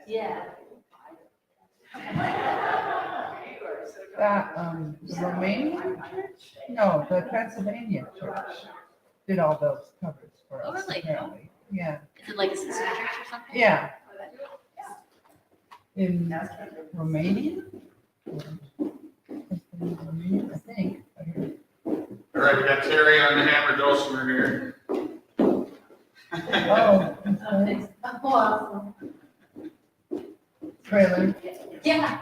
Yeah. That the Romanian church? No, the Pennsylvania church did all those covers for Oh, us. really? Apparently. Yeah. Is it like a sister church or something? Yeah. In Romania? I think. All right, we got Terry on the hammer dulcimer here. Oh, okay. Awesome. Trailer. Yeah.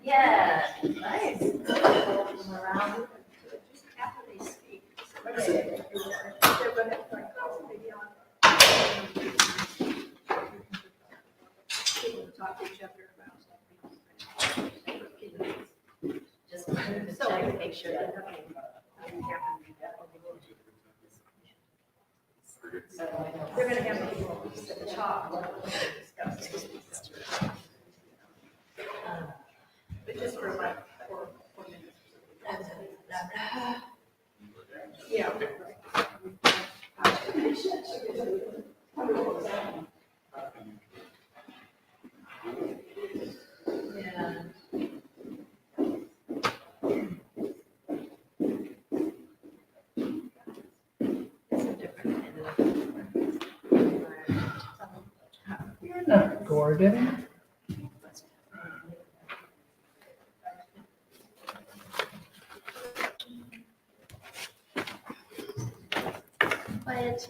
Yeah. Nice. Around. After they speak. Talk to each other about Just wanted to check, make sure that. they're gonna have people talk. But just for like 4 minutes. Yeah. Yeah. You're not Gordon. Quiet.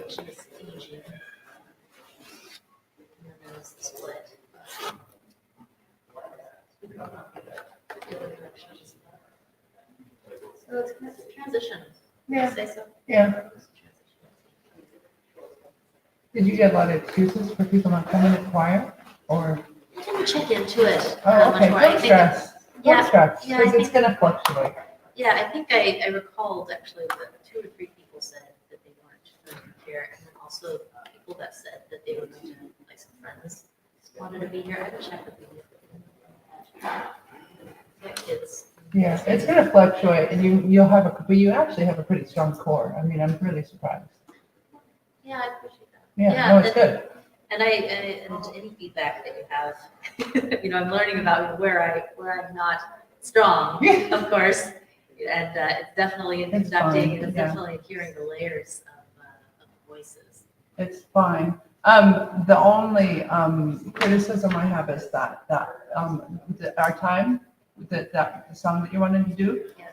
She's aging. And then there's the split. So it's kind of transition. Yeah. Say so. Yeah. Did you get a lot of excuses for people not coming to choir? Or, I didn't check into it. oh, much okay, more. don't stress. Yeah, Don't stress, yeah, I because it's think- gonna fluctuate. Yeah, I think I recalled actually that 2 or 3 people said that they weren't going to here, and then also people that said that they were going to, like some friends wanted to be here. I would check with them. Yeah, kids. Yeah, it's gonna fluctuate, and you'll have but you actually have a pretty strong core. I mean, I'm really surprised. Yeah, I appreciate that. Yeah, Yeah, no, it's and- good. And and any feedback that you have, I'm learning about where I'm not strong, of course. And it's definitely in It's conducting, fine, and it's yeah. definitely hearing the layers of voices. It's fine. The only criticism I have is that our time, the song that you wanted to do, Yeah.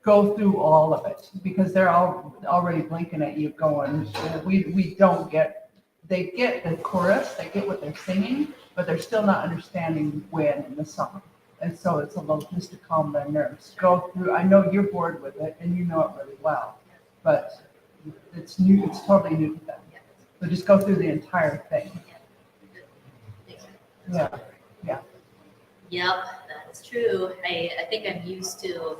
go through all of it, because they're all already blinking at you going, we don't get, they get the chorus, they get what they're singing, but they're still not understanding when in the song. And so it's a little just to calm their nerves. Go through, I know you're bored with it and you know it really well, but it's new, it's totally new to them. So just go through the entire thing. Yeah, yeah. Yep, that is true. I think I'm used to.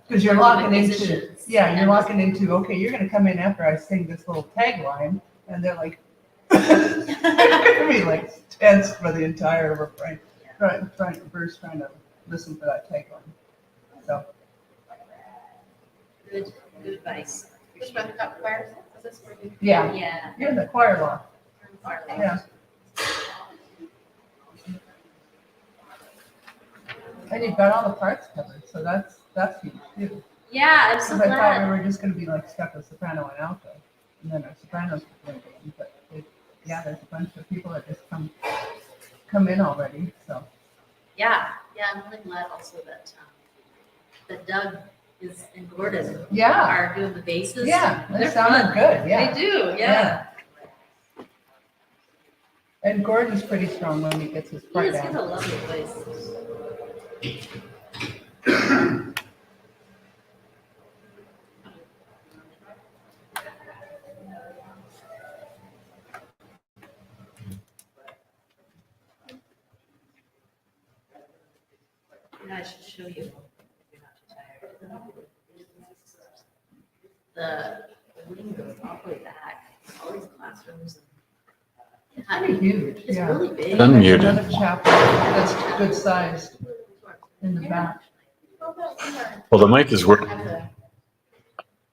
Because you're working with locking into, musicians yeah, you're and locking into, okay, you're gonna come in after I sing this little tagline, and they're like, they're gonna be like tense for the entire refrain, trying to listen for that tagline. So, Good advice. Which one got choir? Is this where you? yeah, Yeah. you're in the choir law, yeah. And you've got all the parts covered, so that's huge too. Yeah, I'm so Because I thought we glad. were just gonna be like stuck with soprano and alto, and then our sopranos were going in, but there's a bunch of people that just come in already, so. Yeah, I'm really glad also that that Doug and Gordon Yeah, are doing the basses. yeah, They're they sounded fun. good, yeah. They do, yeah. And Gordon's pretty strong when he gets his He part has got a down. lovely voice. Yeah, I should show you. If you're not too tired. The wing goes all the way back, all these classrooms. It's pretty huge, It's yeah. really big. And there's Unmuted. another chapel that's good sized in the back. Well, the mic is working.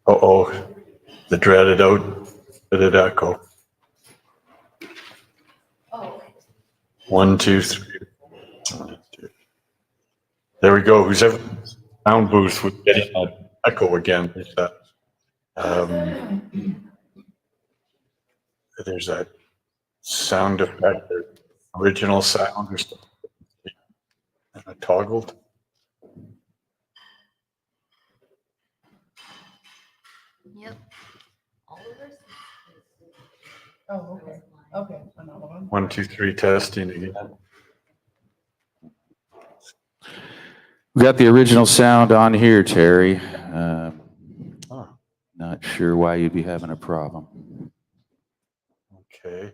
Uh-oh, the dreaded echo. Oh, 1, 2, 3. 1, 2. There we go. Who's ever sound booth was getting that echo again. There's that sound effect, the original sound or something. And I toggled. yep. All of this. Oh, okay. Okay, another one. 1, 2, 3, testing again. We got the original sound on here, Terry. Oh, Not sure why you'd be having a problem. okay.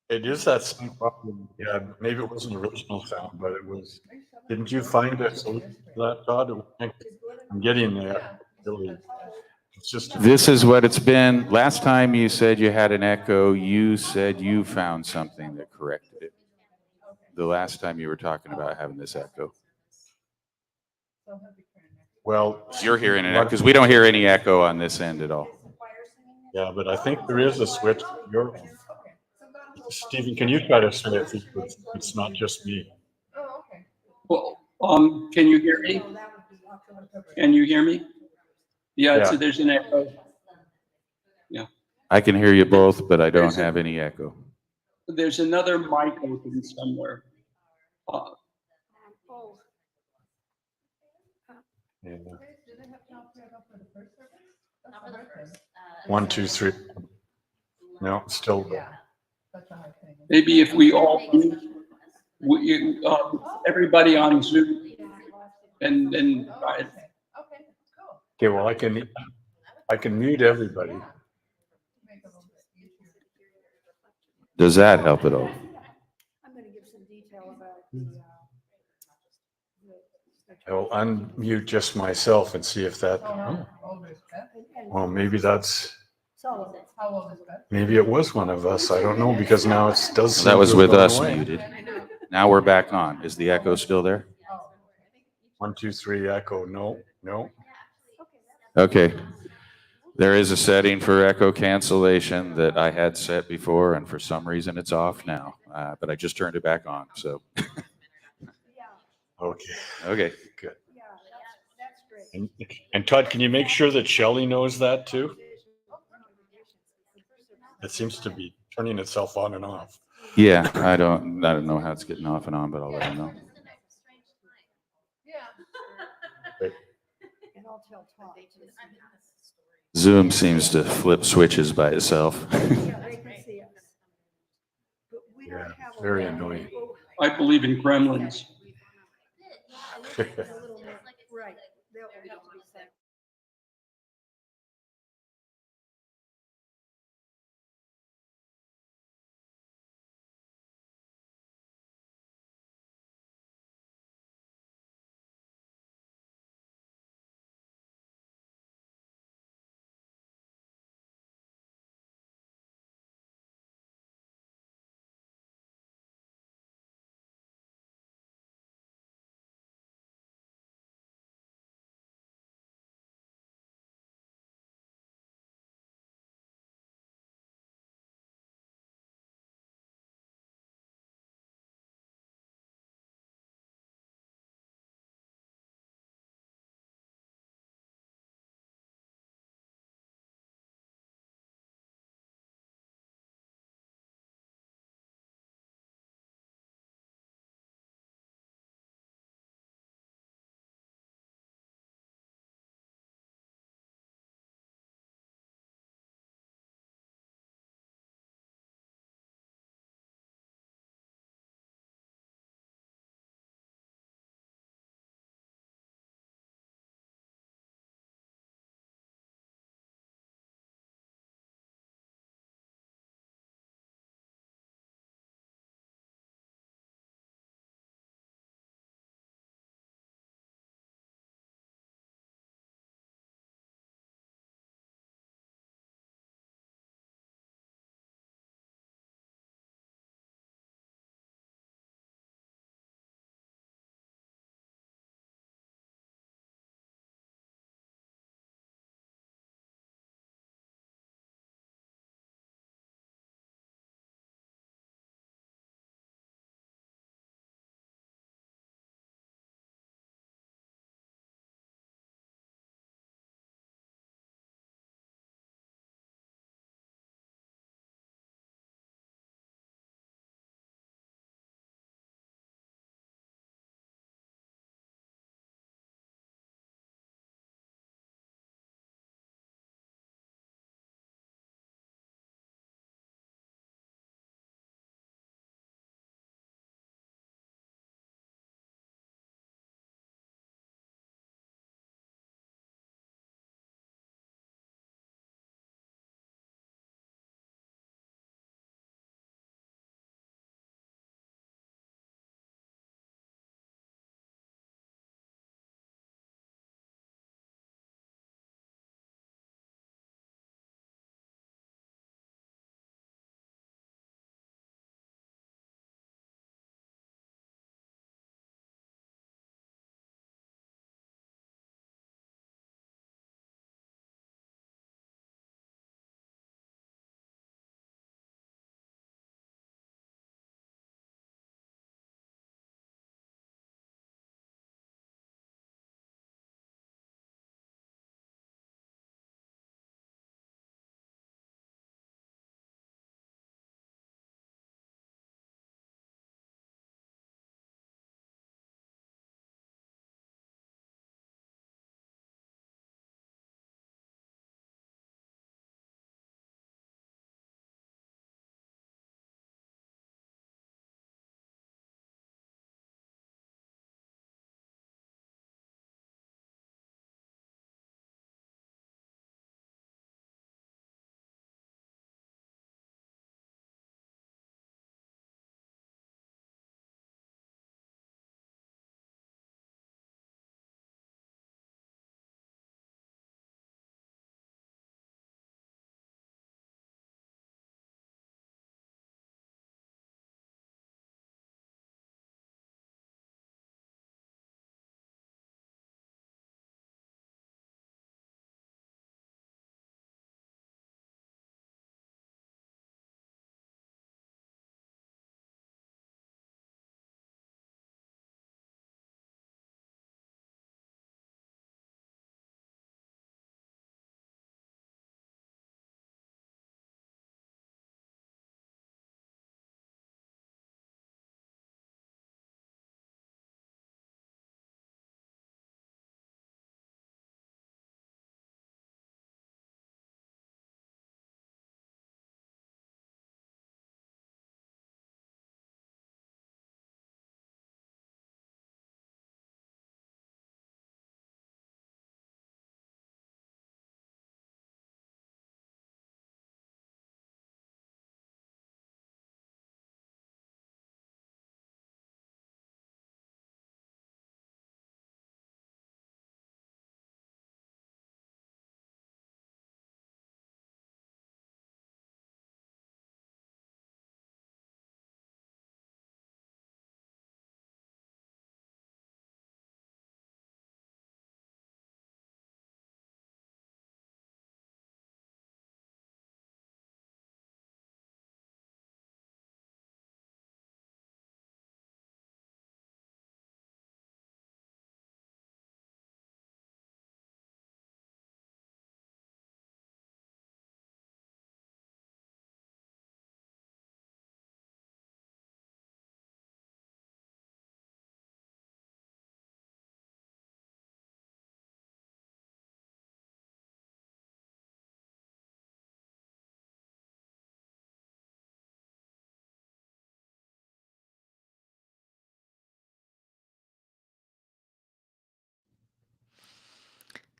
It is that same problem. Yeah, maybe it wasn't original sound, but it was. Didn't you find a solution to that, Todd? I'm getting there. Really. It's just. This is what it's been. Last time you said you had an echo, you said you found something that corrected it. The last time you were talking about having this echo. Well, You're hearing an echo, because we don't hear any echo on this end at all. yeah, but I think there is a switch. Stephen, can you try to say if it's not just me? Oh, okay. Well, can you hear me? Can you hear me? Yeah, Yeah. so there's an echo. I can hear you both, but I don't have any echo. There's another mic open somewhere. Yeah. Do they have to operate up for the first service? That's Not for a the hard first. thing. 1, 2, 3. No, still. Yeah, that's a hard thing. Maybe if we all, everybody on Zoom and Oh, okay, okay, cool. Okay, well, I can mute everybody. Yeah. Make it a little bit easier. Does that help at all? I'm gonna give some detail about I'll unmute just myself and see if that. So how old is Beth? Well, maybe that's. So, How old is Beth? Maybe it was one of us. I don't know because now it does. seem That was to with have gone us away. muted. Now we're back on. Is the echo still there? Oh, 1, 2, 3, echo. No. Okay. There is a setting for echo cancellation that I had set before, and for some reason it's off now. But I just turned it back on, so. Okay. Okay. Good. yeah, that's great. And Todd, can you make sure that Shelley knows that too? It seems to be turning itself on and off. Yeah, I don't know how it's getting off and on, but I'll let him know. yeah. And I'll tell Todd. Zoom seems to flip switches by itself. Yeah, they can see us. But we don't Yeah, have a very lot of annoying. people. I believe in gremlins. A little more, right, they'll have to be safe.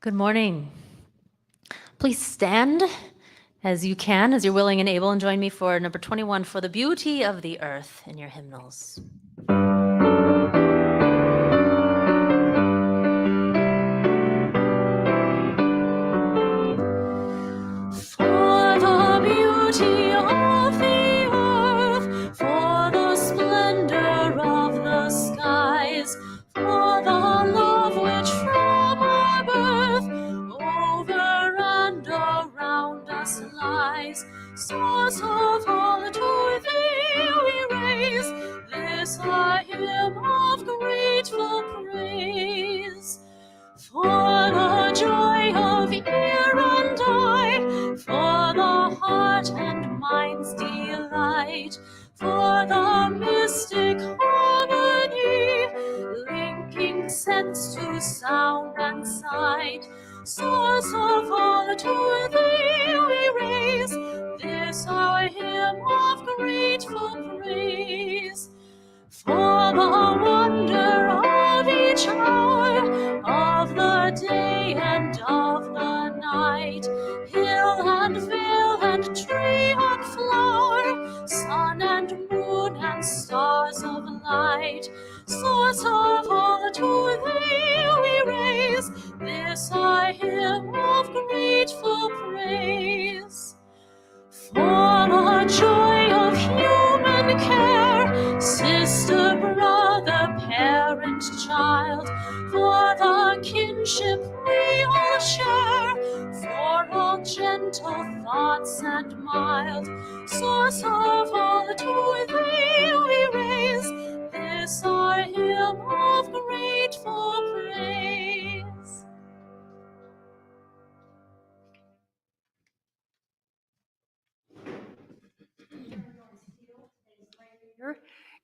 Good morning. Please stand as you can, as you're willing and able, and join me for number 21, For the Beauty of the Earth, in your hymnals. For the beauty of the earth, for the splendor of the skies, for the love which from our birth over and around us lies, source of all to thee we raise this our hymn of grateful praise. For the joy of ear and eye, for the heart and mind's delight, for the mystic harmony, linking sense to sound and sight, source of all to thee we raise this our hymn of grateful praise. For the wonder of each hour, of the day and of the night, hill and vale and tree and flower, sun and moon and stars of light, source of all to thee we raise this our hymn of grateful praise. For the joy of human care, sister, brother, parent, child, for the kinship we all share, for all gentle thoughts and mild, source of all to thee we raise this our hymn of grateful praise.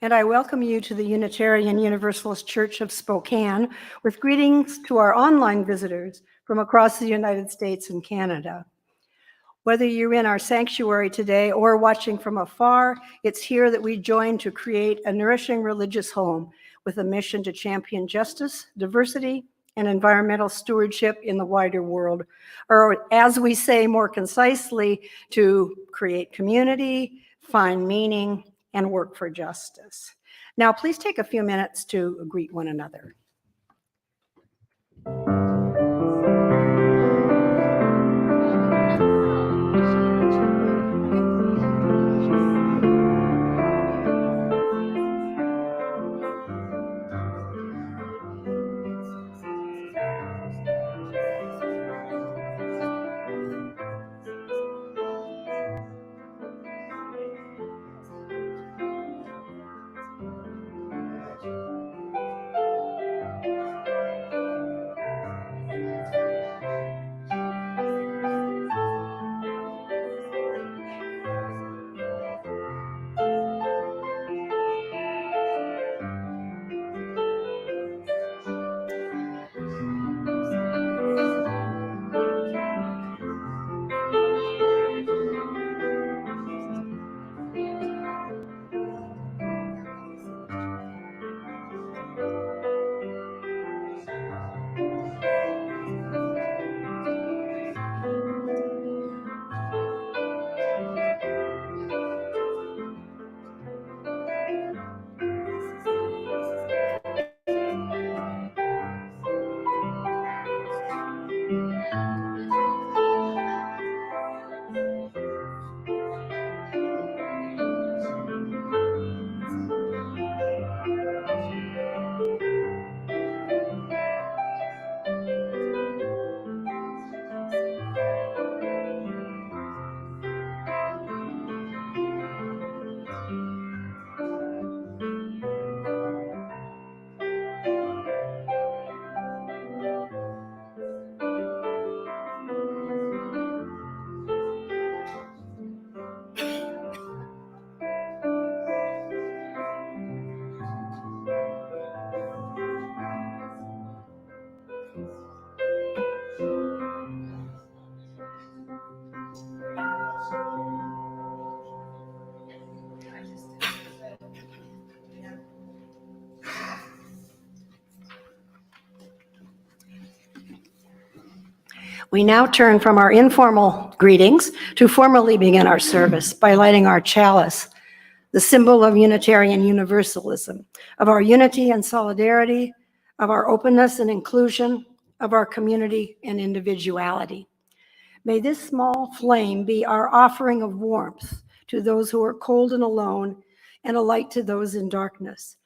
And I welcome you to the Unitarian Universalist Church of Spokane with greetings to our online visitors from across the United States and Canada. Whether you're in our sanctuary today or watching from afar, it's here that we join to create a nourishing religious home with a mission to champion justice, diversity, and environmental stewardship in the wider world, or as we say more concisely, to create community, find meaning, and work for justice. Now, please take a few minutes to greet one another. We now turn from our informal greetings to formally begin our service by lighting our chalice, the symbol of Unitarian Universalism, of our unity and solidarity, of our openness and inclusion, of our community and individuality. May this small flame be our offering of warmth to those who are cold and alone, and a light to those in darkness.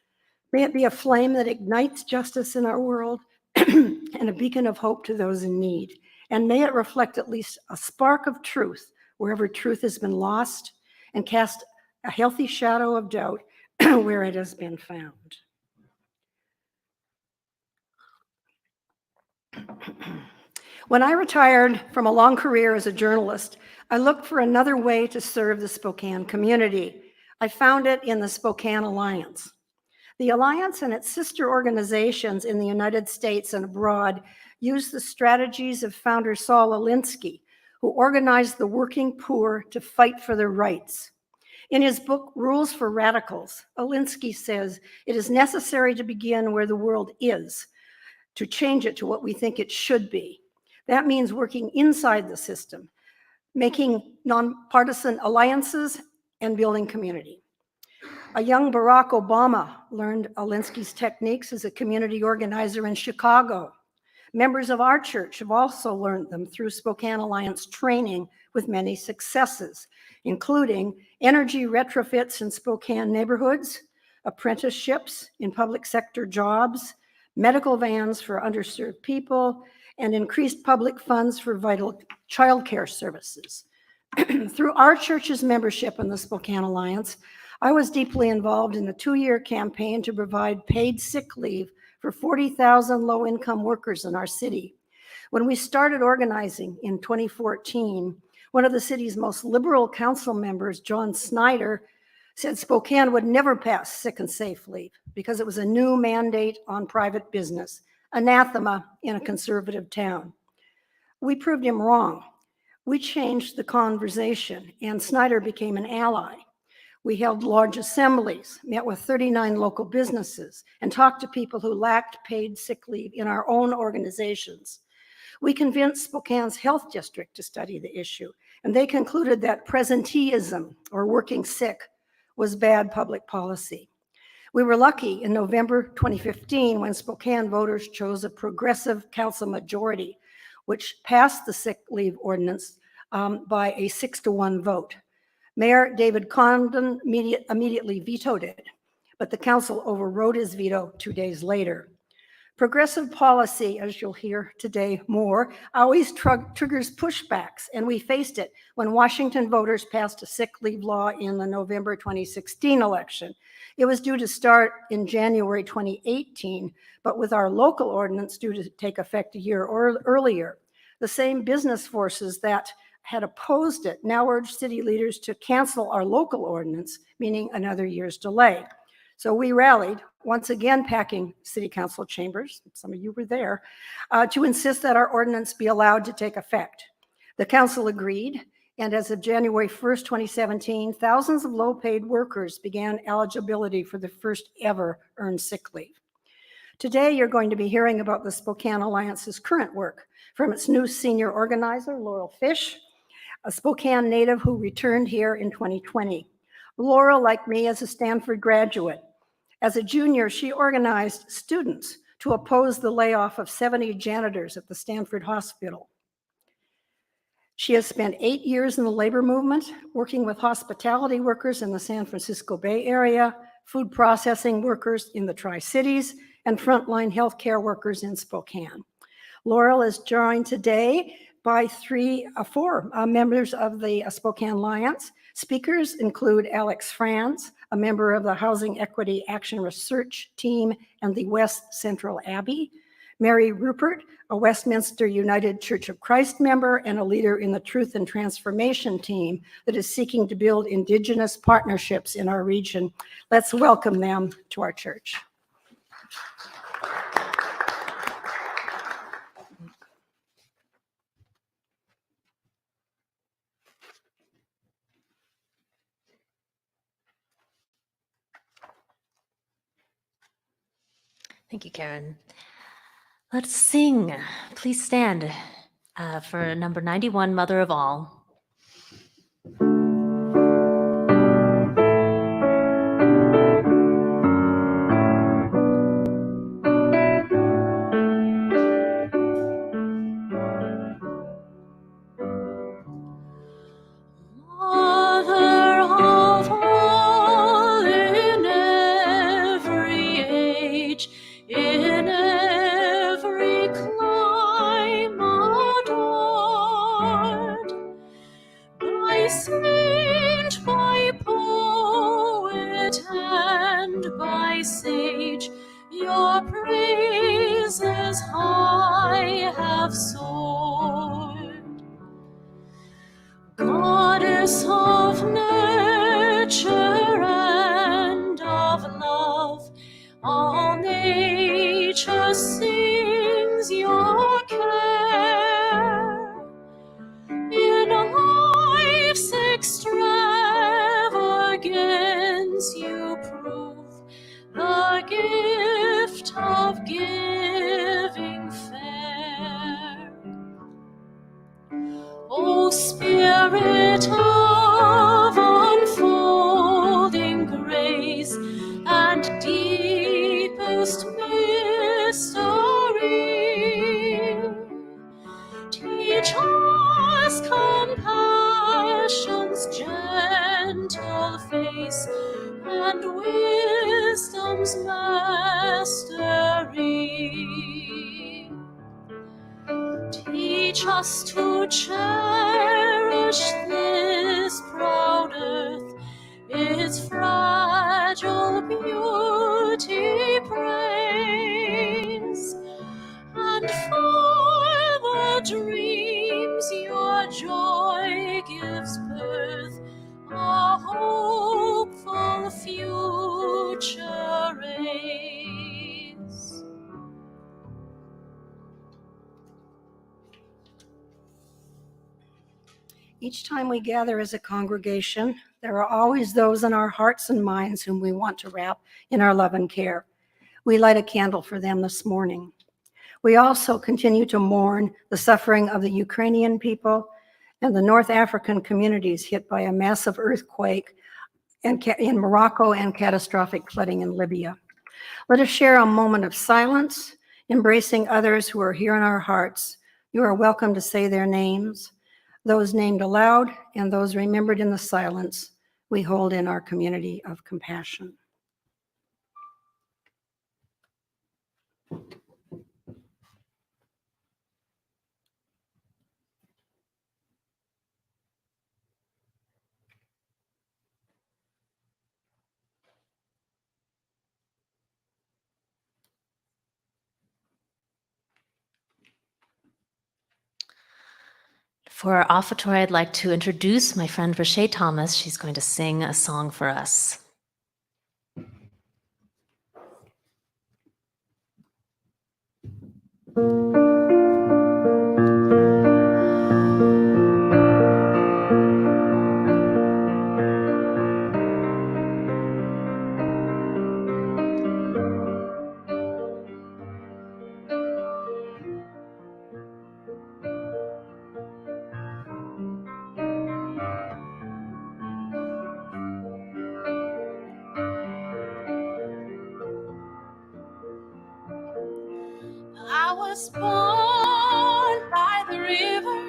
May it be a flame that ignites justice in our world and a beacon of hope to those in need. And may it reflect at least a spark of truth wherever truth has been lost, and cast a healthy shadow of doubt where it has been found. When I retired from a long career as a journalist, I looked for another way to serve the Spokane community. I found it in the Spokane Alliance. The Alliance and its sister organizations in the United States and abroad use the strategies of founder Saul Alinsky, who organized the working poor to fight for their rights. In his book, Rules for Radicals, Alinsky says, it is necessary to begin where the world is, to change it to what we think it should be. That means working inside the system, making nonpartisan alliances, and building community. A young Barack Obama learned Alinsky's techniques as a community organizer in Chicago. Members of our church have also learned them through Spokane Alliance training with many successes, including energy retrofits in Spokane neighborhoods, apprenticeships in public sector jobs, medical vans for underserved people, and increased public funds for vital childcare services. Through our church's membership in the Spokane Alliance, I was deeply involved in a 2-year campaign to provide paid sick leave for 40,000 low-income workers in our city. When we started organizing in 2014, one of the city's most liberal council members, John Snyder, said Spokane would never pass sick and safe leave because it was a new mandate on private business, anathema in a conservative town. We proved him wrong. We changed the conversation, and Snyder became an ally. We held large assemblies, met with 39 local businesses, and talked to people who lacked paid sick leave in our own organizations. We convinced Spokane's health district to study the issue, and they concluded that presenteeism, or working sick, was bad public policy. We were lucky in November 2015 when Spokane voters chose a progressive council majority, which passed the sick leave ordinance by a 6-to-1 vote. Mayor David Condon immediately vetoed it, but the council overrode his veto 2 days later. Progressive policy, as you'll hear today more, always triggers pushbacks, and we faced it when Washington voters passed a sick leave law in the November 2016 election. It was due to start in January 2018, but with our local ordinance due to take effect a year earlier. The same business forces that had opposed it now urged city leaders to cancel our local ordinance, meaning another year's delay. So we rallied, once again packing city council chambers, some of you were there, to insist that our ordinance be allowed to take effect. The council agreed, and as of January 1st, 2017, thousands of low-paid workers began eligibility for the first ever earned sick leave. Today, you're going to be hearing about the Spokane Alliance's current work from its new senior organizer, Laurel Fish, a Spokane native who returned here in 2020. Laurel, like me, is a Stanford graduate. As a junior, she organized students to oppose the layoff of 70 janitors at the Stanford Hospital. She has spent 8 years in the labor movement, working with hospitality workers in the San Francisco Bay Area, food processing workers in the Tri-Cities, and frontline healthcare workers in Spokane. Laurel is joined today by four members of the Spokane Alliance. Speakers include Alex Franz, a member of the Housing Equity Action Research Team and the West Central Abbey, Mary Rupert, a Westminster United Church of Christ member and a leader in the Truth and Transformation team that is seeking to build indigenous partnerships in our region. Let's welcome them to our church. Thank you, Karen. Let's sing. Please stand for number 91, Mother of All. Mother of all, in every age, in every clime adored, by saint, by poet, and by sage, your praises high have soared. Goddess of nature and of love, all nature sings your care. In life's extravagance you prove the gift of giving fair. O Spirit of unfolding grace and deepest mystery, teach us compassion's gentle face and wisdom's mastery. Teach us to cherish this proud earth, its fragile beauty praise, and for the dreams your joy gives birth, a hopeful future raise. Each time we gather as a congregation, there are always those in our hearts and minds whom we want to wrap in our love and care. We light a candle for them this morning. We also continue to mourn the suffering of the Ukrainian people and the North African communities hit by a massive earthquake in Morocco and catastrophic flooding in Libya. Let us share a moment of silence, embracing others who are here in our hearts. You are welcome to say their names, those named aloud and those remembered in the silence we hold in our community of compassion. For our offertory, I'd like to introduce my friend Rashay Thomas. She's going to sing a song for us. I was born by the river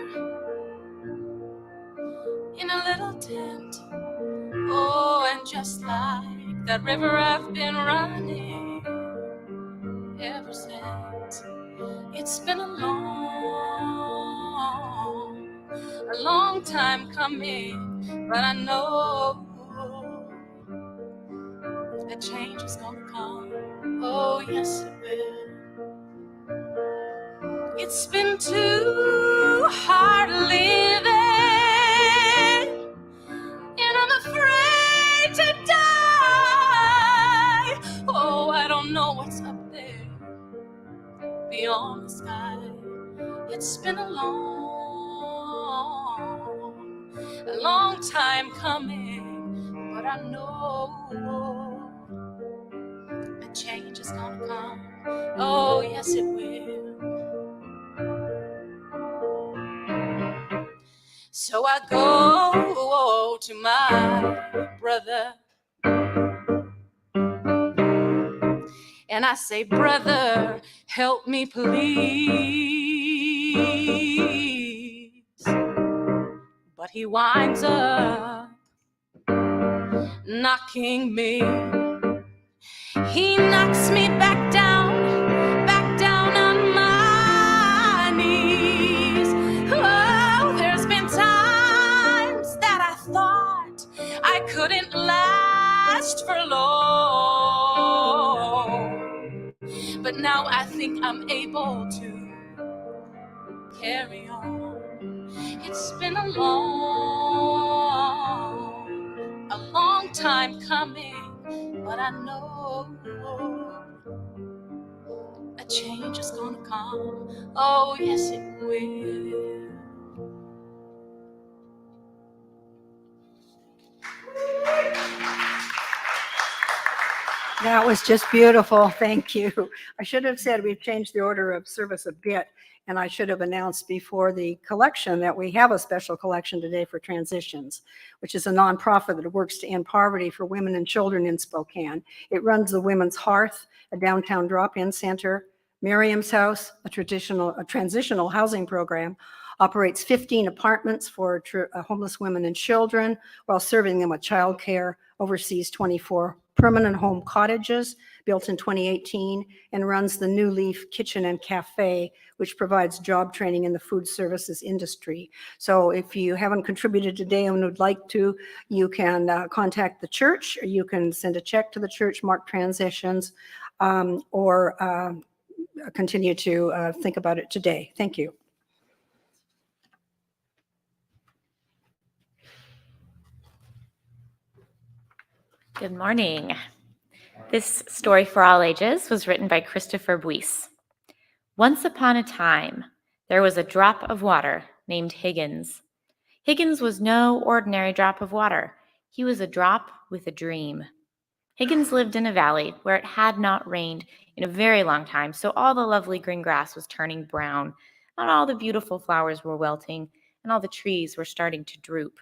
in a little tent. Oh, and just like that river, I've been running ever since. It's been a long time coming, but I know a change is gonna come. Oh, yes, it will. It's been too hard living, and I'm afraid to die. Oh, I don't know what's up there beyond the sky. It's been a long time coming, but I know a change is gonna come. Oh, yes, it will. So I go to my brother and I say, brother, help me please. But he winds up knocking me. He knocks me back down on my knees. Oh, there's been times that I thought I couldn't last for long. But now I think I'm able to carry on. It's been a long time coming, but I know a change is gonna come. Oh, yes, it will. That was just beautiful. Thank you. I should have said we've changed the order of service a bit, and I should have announced before the collection that we have a special collection today for Transitions, which is a nonprofit that works to end poverty for women and children in Spokane. It runs the Women's Hearth, a downtown drop-in center, Miriam's House, a transitional housing program, operates 15 apartments for homeless women and children while serving them with childcare, oversees 24 permanent home cottages built in 2018, and runs the New Leaf Kitchen and Cafe, which provides job training in the food services industry. So if you haven't contributed today and would like to, you can contact the church, or you can send a check to the church, mark Transitions, or continue to think about it today. Thank you. Good morning. This story for all ages was written by Christopher Buisse. Once upon a time, there was a drop of water named Higgins. Higgins was no ordinary drop of water. He was a drop with a dream. Higgins lived in a valley where it had not rained in a very long time, so all the lovely green grass was turning brown, and all the beautiful flowers were wilting, and all the trees were starting to droop.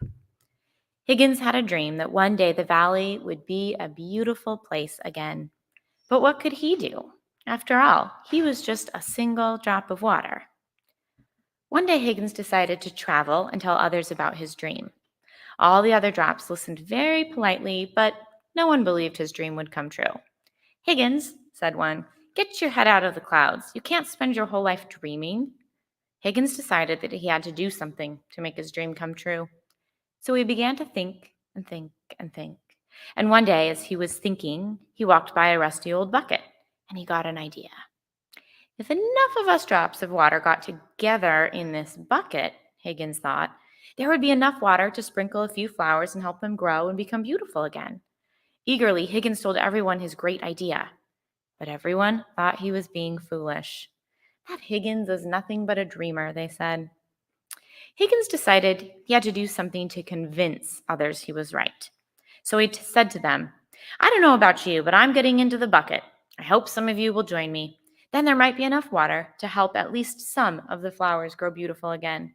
Higgins had a dream that one day the valley would be a beautiful place again. But what could he do? After all, he was just a single drop of water. One day Higgins decided to travel and tell others about his dream. All the other drops listened very politely, but no one believed his dream would come true. Higgins, said one, get your head out of the clouds. You can't spend your whole life dreaming. Higgins decided that he had to do something to make his dream come true. So he began to think and think and think. And one day, as he was thinking, he walked by a rusty old bucket, and he got an idea. If enough of us drops of water got together in this bucket, Higgins thought, there would be enough water to sprinkle a few flowers and help them grow and become beautiful again. Eagerly, Higgins told everyone his great idea, but everyone thought he was being foolish. That Higgins is nothing but a dreamer, they said. Higgins decided he had to do something to convince others he was right. So he said to them, I don't know about you, but I'm getting into the bucket. I hope some of you will join me. Then there might be enough water to help at least some of the flowers grow beautiful again.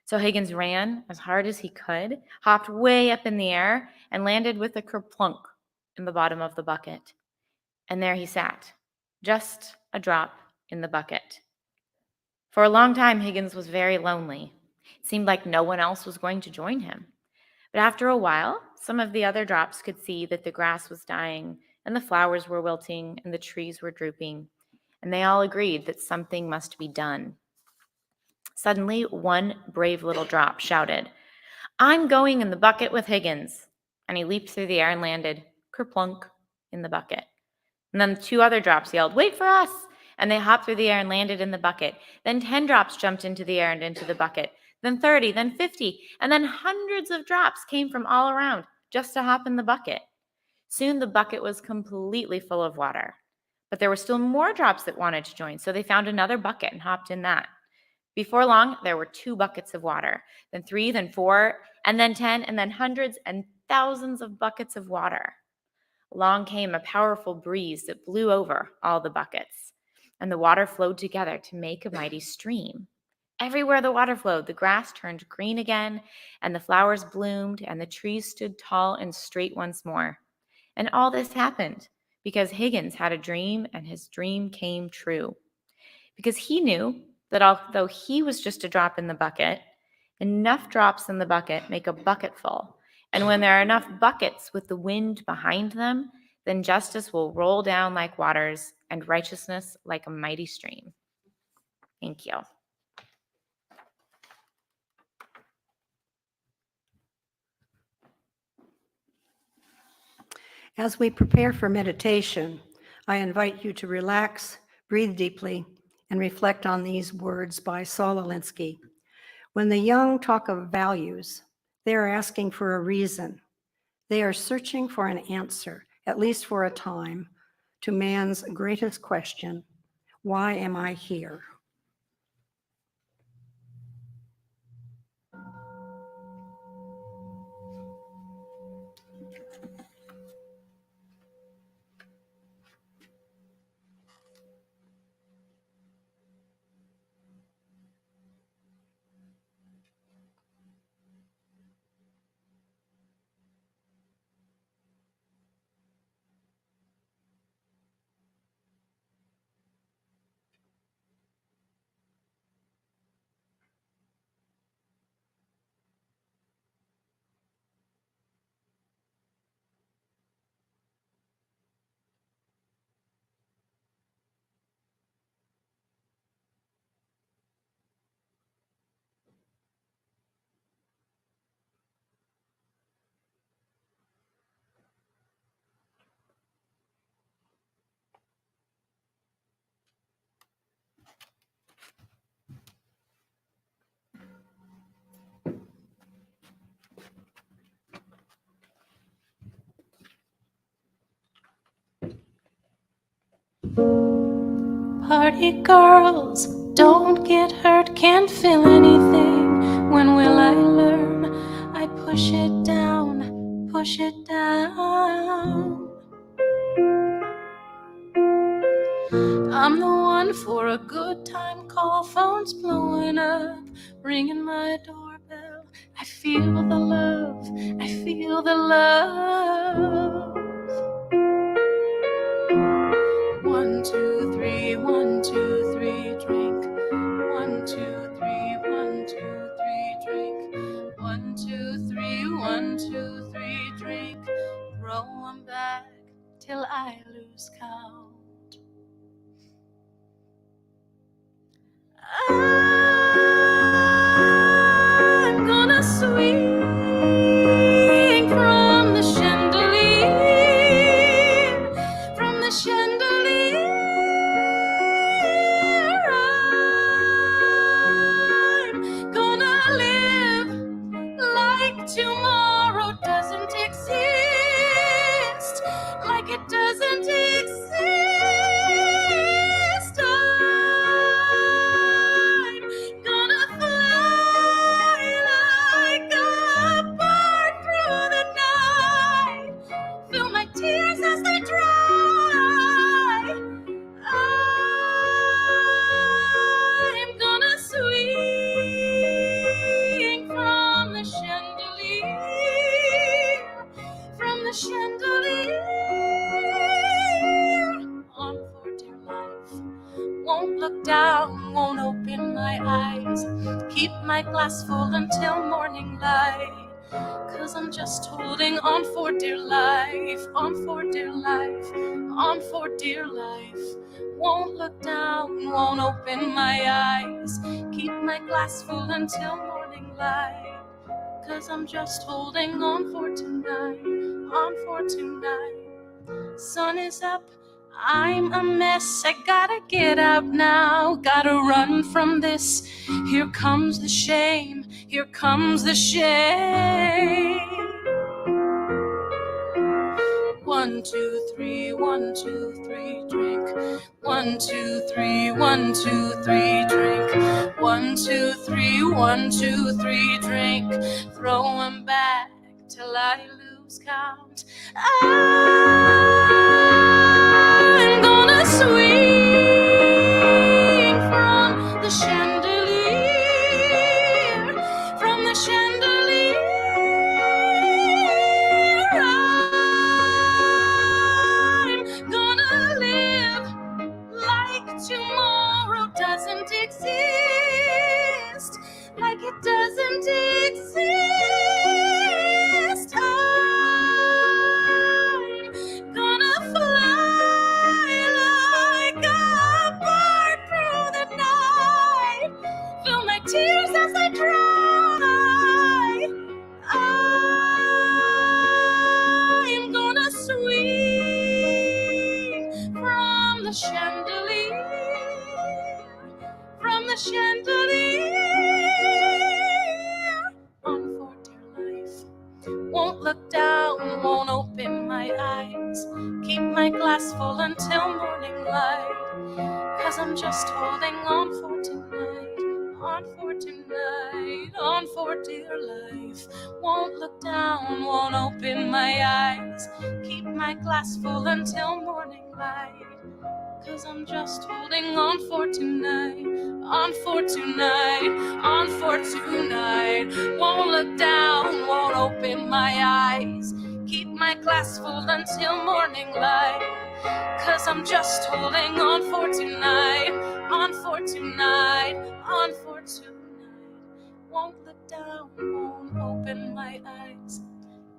So Higgins ran as hard as he could, hopped way up in the air, and landed with a kerplunk in the bottom of the bucket. And there he sat, just a drop in the bucket. For a long time, Higgins was very lonely. It seemed like no one else was going to join him. But after a while, some of the other drops could see that the grass was dying, and the flowers were wilting, and the trees were drooping, and they all agreed that something must be done. Suddenly, one brave little drop shouted, I'm going in the bucket with Higgins. And he leaped through the air and landed, kerplunk, in the bucket. And then 2 other drops yelled, wait for us! And they hopped through the air and landed in the bucket. Then 10 drops jumped into the air and into the bucket. Then 30, then 50, and then hundreds of drops came from all around just to hop in the bucket. Soon the bucket was completely full of water. But there were still more drops that wanted to join, so they found another bucket and hopped in that. Before long, there were 2 buckets of water, then 3, then 4, and then 10, and then hundreds and thousands of buckets of water. Along came a powerful breeze that blew over all the buckets, and the water flowed together to make a mighty stream. Everywhere the water flowed, the grass turned green again, and the flowers bloomed, and the trees stood tall and straight once more. And all this happened because Higgins had a dream, and his dream came true. Because he knew that although he was just a drop in the bucket, enough drops in the bucket make a bucket full. And when there are enough buckets with the wind behind them, then justice will roll down like waters and righteousness like a mighty stream. Thank you. As we prepare for meditation, I invite you to relax, breathe deeply, and reflect on these words by Saul Alinsky. When the young talk of values, they are asking for a reason. They are searching for an answer, at least for a time, to man's greatest question, why am I here? Party girls, don't get hurt, can't feel anything. When will I learn? I push it down, push it down. I'm the one for a good time call, phone's blowing up, ringing my doorbell. I feel the love, I feel the love. 1, 2, 3, 1, 2, 3, drink. 1, 2, 3, 1, 2, 3, drink. 1, 2, 3, 1, 2, 3, drink. Throw 'em back till I lose count. I'm gonna swing from the chandelier, from the chandelier. I'm gonna live like tomorrow doesn't exist, like it doesn't exist. I'm gonna fly like a bird through the night, feel my tears as they dry. I'm gonna swing from the chandelier, from the chandelier. On for dear life, won't look down, won't open my eyes, keep my glass full until morning light. 'Cause I'm just holding on for dear life, on for dear life, on for dear life. Won't look down, won't open my eyes, keep my glass full until morning light. 'Cause I'm just holding on for tonight, on for tonight. Sun is up, I'm a mess, I gotta get out now, gotta run from this. Here comes the shame, here comes the shame. 1, 2, 3, 1, 2, 3, drink. 1, 2, 3, 1, 2, 3, drink. 1, 2, 3, 1, 2, 3, drink. Throw 'em back till I lose count. I'm gonna swing from the chandelier, the chandelier, from the chandelier. On for dear life, won't look down, won't open my eyes, keep my glass full until morning light, 'cause I'm just holding on for tonight, on for tonight, on for dear life. Won't look down, won't open my eyes, keep my glass full until morning light, 'cause I'm just holding on for tonight, on for tonight, on for tonight. Won't look down, won't open my eyes, keep my glass full until morning light, 'cause I'm just holding on for tonight, on for tonight, on for tonight. Won't look down, won't open my eyes,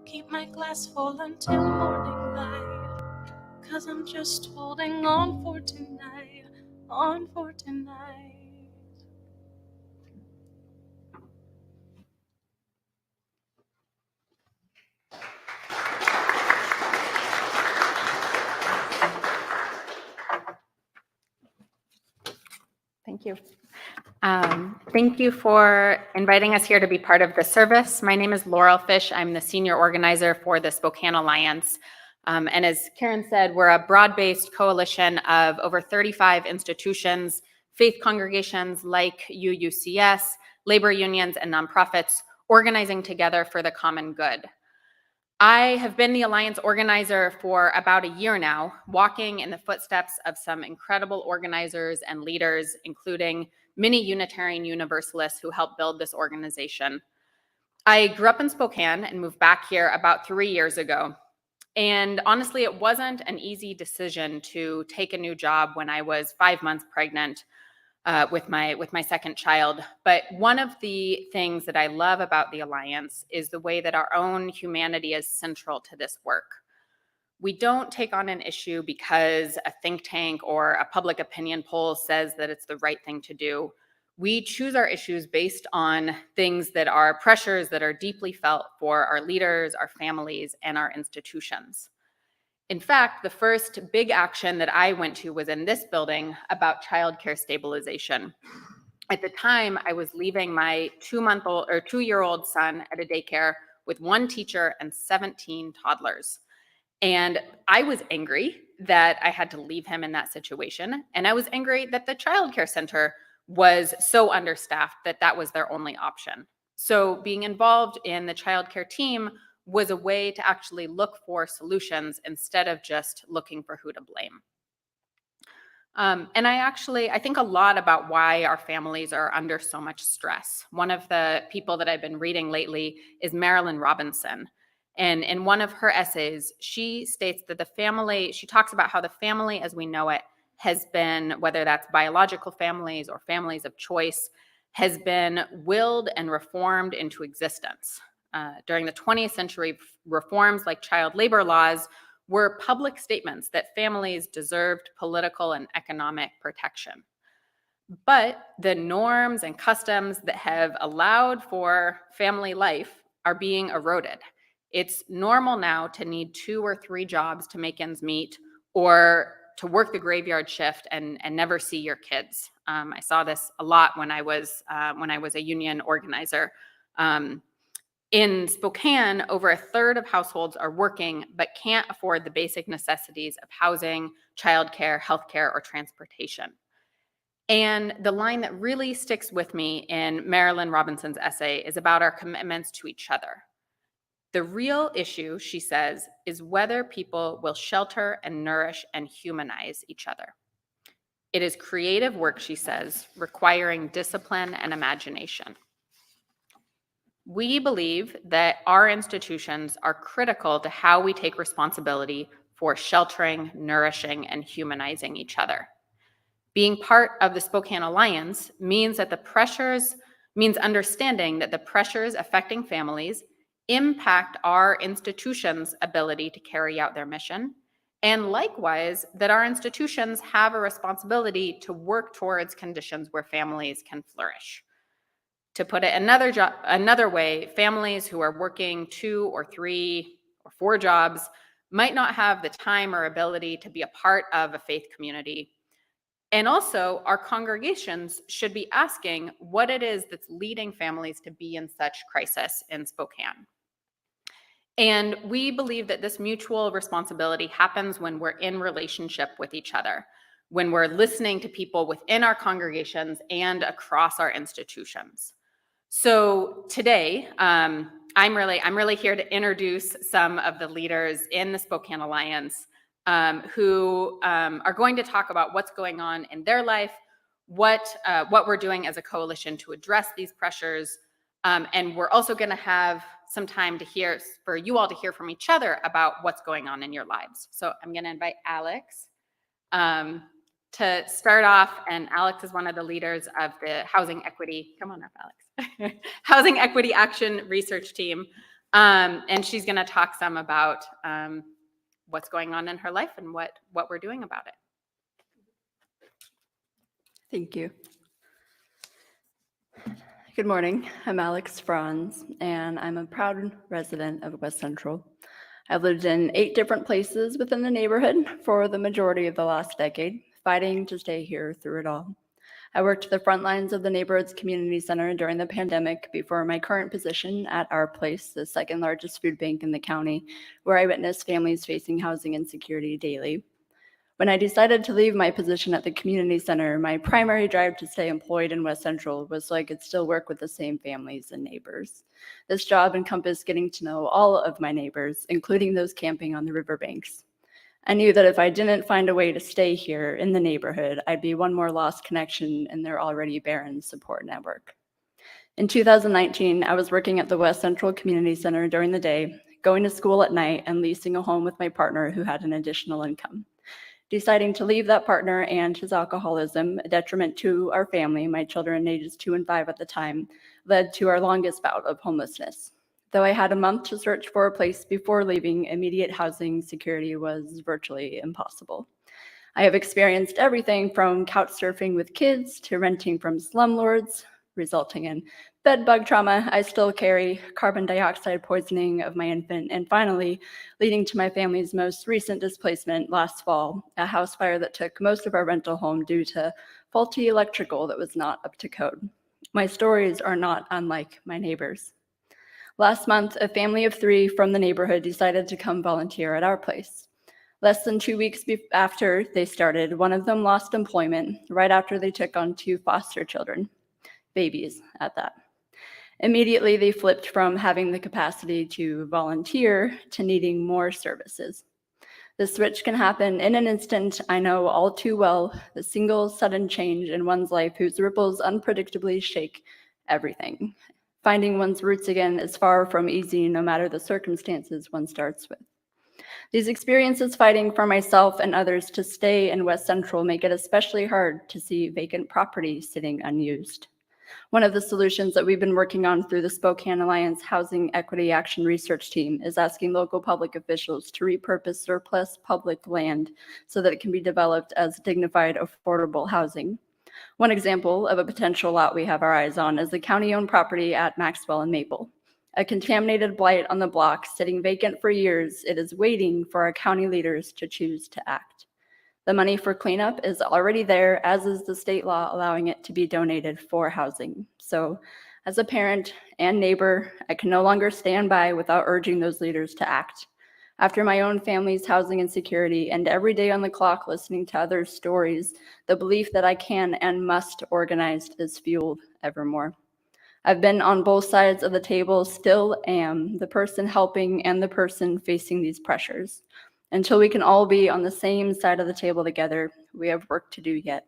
keep my glass full until morning light, 'cause I'm just holding on for tonight, on for tonight. Thank you. Thank you for inviting us here to be part of the service. My name is Laurel Fish. I'm the senior organizer for the Spokane Alliance. And as Karen said, we're a broad-based coalition of over 35 institutions, faith congregations like UUCS, labor unions, and nonprofits organizing together for the common good. I have been the Alliance organizer for about a year now, walking in the footsteps of some incredible organizers and leaders, including many Unitarian Universalists who helped build this organization. I grew up in Spokane and moved back here about 3 years ago. And honestly, it wasn't an easy decision to take a new job when I was 5 months pregnant with my second child. But one of the things that I love about the Alliance is the way that our own humanity is central to this work. We don't take on an issue because a think tank or a public opinion poll says that it's the right thing to do. We choose our issues based on things that are pressures that are deeply felt for our leaders, our families, and our institutions. In fact, the first big action that I went to was in this building about childcare stabilization. At the time, I was leaving my 2-year-old son at a daycare with 1 teacher and 17 toddlers. And I was angry that I had to leave him in that situation. And I was angry that the childcare center was so understaffed that that was their only option. So being involved in the childcare team was a way to actually look for solutions instead of just looking for who to blame. And I think a lot about why our families are under so much stress. One of the people that I've been reading lately is Marilyn Robinson. And in one of her essays, she states that she talks about how the family as we know it has been, whether that's biological families or families of choice, has been willed and reformed into existence. During the 20th century, reforms like child labor laws were public statements that families deserved political and economic protection. But the norms and customs that have allowed for family life are being eroded. It's normal now to need 2 or 3 jobs to make ends meet, or to work the graveyard shift and never see your kids. I saw this a lot when I was a union organizer. In Spokane, over a third of households are working but can't afford the basic necessities of housing, childcare, healthcare, or transportation. And the line that really sticks with me in Marilyn Robinson's essay is about our commitments to each other. The real issue, she says, is whether people will shelter and nourish and humanize each other. It is creative work, she says, requiring discipline and imagination. We believe that our institutions are critical to how we take responsibility for sheltering, nourishing, and humanizing each other. Being part of the Spokane Alliance means understanding that the pressures affecting families impact our institutions' ability to carry out their mission, and likewise, that our institutions have a responsibility to work towards conditions where families can flourish. To put it another way, families who are working 2 or 3 or 4 jobs might not have the time or ability to be a part of a faith community. And also, our congregations should be asking what it is that's leading families to be in such crisis in Spokane. And we believe that this mutual responsibility happens when we're in relationship with each other, when we're listening to people within our congregations and across our institutions. So today, I'm really here to introduce some of the leaders in the Spokane Alliance who are going to talk about what's going on in their life, what we're doing as a coalition to address these pressures, and we're also going to have some time for you all to hear from each other about what's going on in your lives. So I'm going to invite Alex to start off, and Alex is one of the leaders of the Housing Equity. Come on up, Alex. Housing Equity Action Research Team, and she's going to talk some about what's going on in her life and what we're doing about it. Thank you. Good morning. I'm Alex Franz, and I'm a proud resident of West Central. I've lived in 8 different places within the neighborhood for the majority of the last decade, fighting to stay here through it all. I worked the front lines of the neighborhood's community center during the pandemic before my current position at Our Place, the second largest food bank in the county, where I witnessed families facing housing insecurity daily. When I decided to leave my position at the community center, my primary drive to stay employed in West Central was so I could still work with the same families and neighbors. This job encompassed getting to know all of my neighbors, including those camping on the riverbanks. I knew that if I didn't find a way to stay here in the neighborhood, I'd be one more lost connection in their already barren support network. In 2019, I was working at the West Central Community Center during the day, going to school at night, and leasing a home with my partner who had an additional income. Deciding to leave that partner and his alcoholism, a detriment to our family, my children ages 2 and 5 at the time, led to our longest bout of homelessness. Though I had a month to search for a place before leaving, immediate housing security was virtually impossible. I have experienced everything from couch surfing with kids to renting from slumlords, resulting in bed bug trauma I still carry, carbon dioxide poisoning of my infant, and finally leading to my family's most recent displacement last fall, a house fire that took most of our rental home due to faulty electrical that was not up to code. My stories are not unlike my neighbors. Last month, a family of 3 from the neighborhood decided to come volunteer at Our Place. Less than 2 weeks after they started, one of them lost employment right after they took on 2 foster children, babies at that. Immediately, they flipped from having the capacity to volunteer to needing more services. The switch can happen in an instant. I know all too well the single sudden change in one's life whose ripples unpredictably shake everything. Finding one's roots again is far from easy, no matter the circumstances one starts with. These experiences fighting for myself and others to stay in West Central make it especially hard to see vacant property sitting unused. One of the solutions that we've been working on through the Spokane Alliance Housing Equity Action Research Team is asking local public officials to repurpose surplus public land so that it can be developed as dignified, affordable housing. One example of a potential lot we have our eyes on is the county-owned property at Maxwell and Maple. A contaminated blight on the block, sitting vacant for years, it is waiting for our county leaders to choose to act. The money for cleanup is already there, as is the state law allowing it to be donated for housing. So, as a parent and neighbor, I can no longer stand by without urging those leaders to act. After my own family's housing insecurity and every day on the clock listening to others' stories, the belief that I can and must organize is fueled evermore. I've been on both sides of the table, still am, the person helping and the person facing these pressures. Until we can all be on the same side of the table together, we have work to do yet.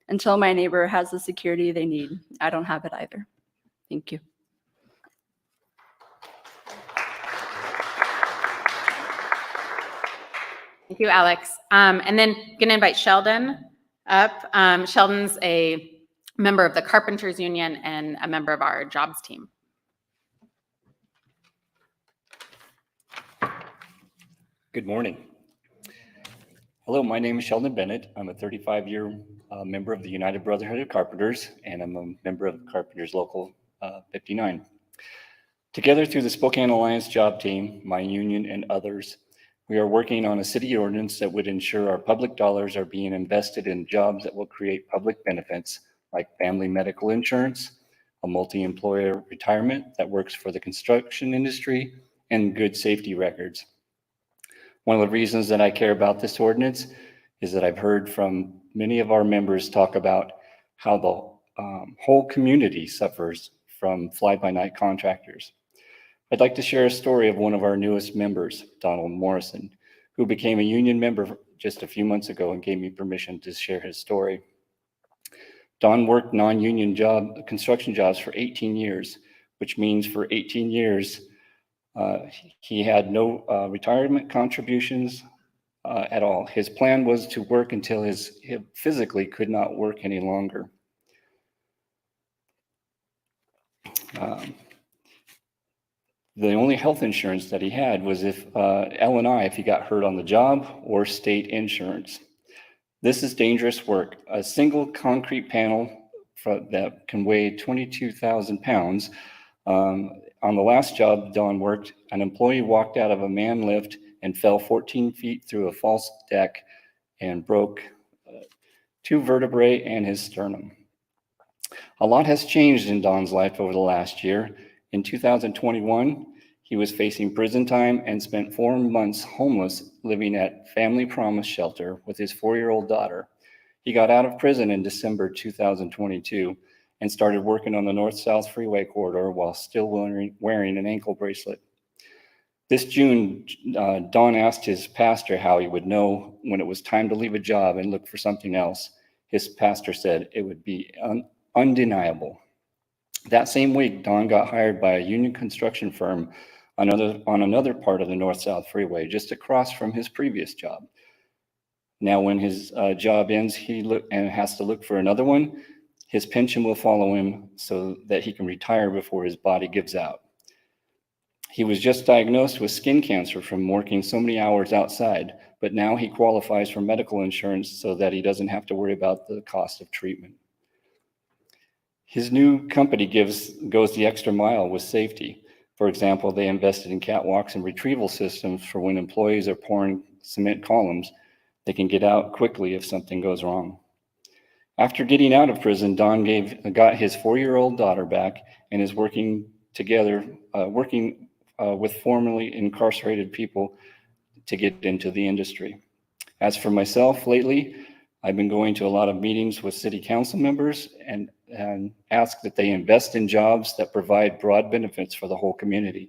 Until my neighbor has the security they need, I don't have it either. Thank you. Thank you, Alex. And then I'm going to invite Sheldon up. Sheldon's a member of the Carpenters Union and a member of our jobs team. Good morning. Hello, my name is Sheldon Bennett. I'm a 35-year member of the United Brotherhood of Carpenters, and I'm a member of Carpenters Local 59. Together through the Spokane Alliance job team, my union, and others, We are working on a city ordinance that would ensure our public dollars are being invested in jobs that will create public benefits like family medical insurance, a multi-employer retirement that works for the construction industry, and good safety records. One of the reasons that I care about this ordinance is that I've heard from many of our members talk about how the whole community suffers from fly-by-night contractors. I'd like to share a story of one of our newest members, Donald Morrison, who became a union member just a few months ago and gave me permission to share his story. Don worked non-union construction jobs for 18 years, which means for 18 years, he had no retirement contributions at all. His plan was to work until he physically could not work any longer. The only health insurance that he had was if L&I, if he got hurt on the job, or state insurance. This is dangerous work. A single concrete panel that can weigh 22,000 pounds. On the last job Don worked, an employee walked out of a man lift and fell 14 feet through a false deck and broke 2 vertebrae and his sternum. A lot has changed in Don's life over the last year. In 2021, he was facing prison time and spent 4 months homeless, living at Family Promise Shelter with his 4-year-old daughter. He got out of prison in December 2022 and started working on the North-South Freeway corridor while still wearing an ankle bracelet. This June, Don asked his pastor how he would know when it was time to leave a job and look for something else. His pastor said it would be undeniable. That same week, Don got hired by a union construction firm on another part of the North-South Freeway, just across from his previous job. Now, when his job ends, he has to look for another one. His pension will follow him so that he can retire before his body gives out. He was just diagnosed with skin cancer from working so many hours outside, but now he qualifies for medical insurance so that he doesn't have to worry about the cost of treatment. His new company goes the extra mile with safety. For example, they invested in catwalks and retrieval systems for when employees are pouring cement columns, they can get out quickly if something goes wrong. After getting out of prison, Don got his 4-year-old daughter back and is working with formerly incarcerated people to get into the industry. As for myself, lately, I've been going to a lot of meetings with city council members and ask that they invest in jobs that provide broad benefits for the whole community.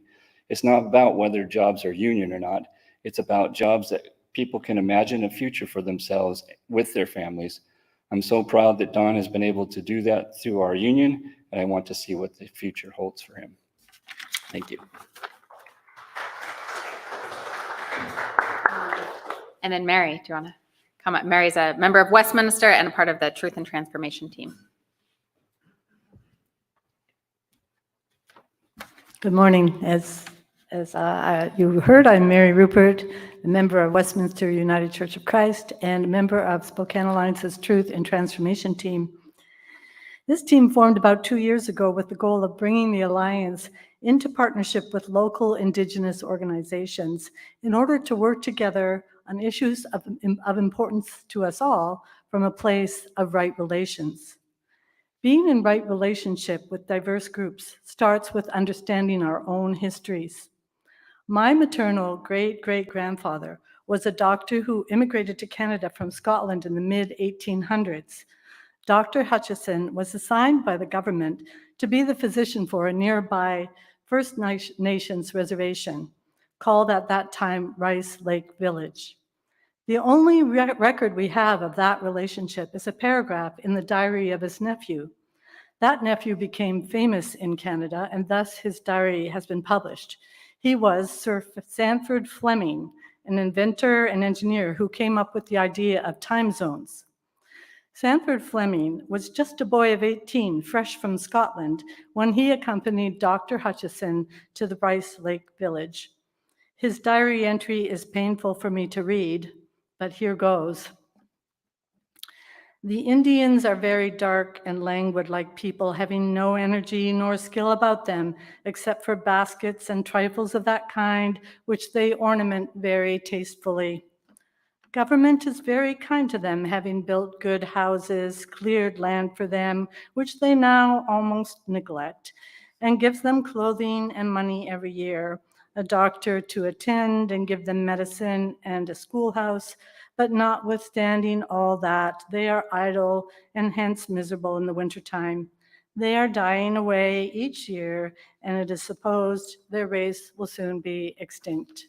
It's not about whether jobs are union or not. It's about jobs that people can imagine a future for themselves with their families. I'm so proud that Don has been able to do that through our union, and I want to see what the future holds for him. Thank you. And then Mary, do you want to come up? Mary's a member of Westminster and a part of the Truth and Transformation team. Good morning. As you heard, I'm Mary Rupert, a member of Westminster United Church of Christ and a member of Spokane Alliance's Truth and Transformation team. This team formed about 2 years ago with the goal of bringing the Alliance into partnership with local indigenous organizations in order to work together on issues of importance to us all from a place of right relations. Being in right relationship with diverse groups starts with understanding our own histories. My maternal great-great-grandfather was a doctor who immigrated to Canada from Scotland in the mid-1800s. Dr. Hutchison was assigned by the government to be the physician for a nearby First Nations reservation, called at that time Rice Lake Village. The only record we have of that relationship is a paragraph in the diary of his nephew. That nephew became famous in Canada, and thus his diary has been published. He was Sir Sanford Fleming, an inventor and engineer who came up with the idea of time zones. Sanford Fleming was just a boy of 18, fresh from Scotland, when he accompanied Dr. Hutchison to the Rice Lake Village. His diary entry is painful for me to read, but here goes. The Indians are very dark and languid like people, having no energy nor skill about them, except for baskets and trifles of that kind, which they ornament very tastefully. Government is very kind to them, having built good houses, cleared land for them, which they now almost neglect, and gives them clothing and money every year, a doctor to attend and give them medicine and a schoolhouse. But notwithstanding all that, they are idle and hence miserable in the wintertime. They are dying away each year, and it is supposed their race will soon be extinct.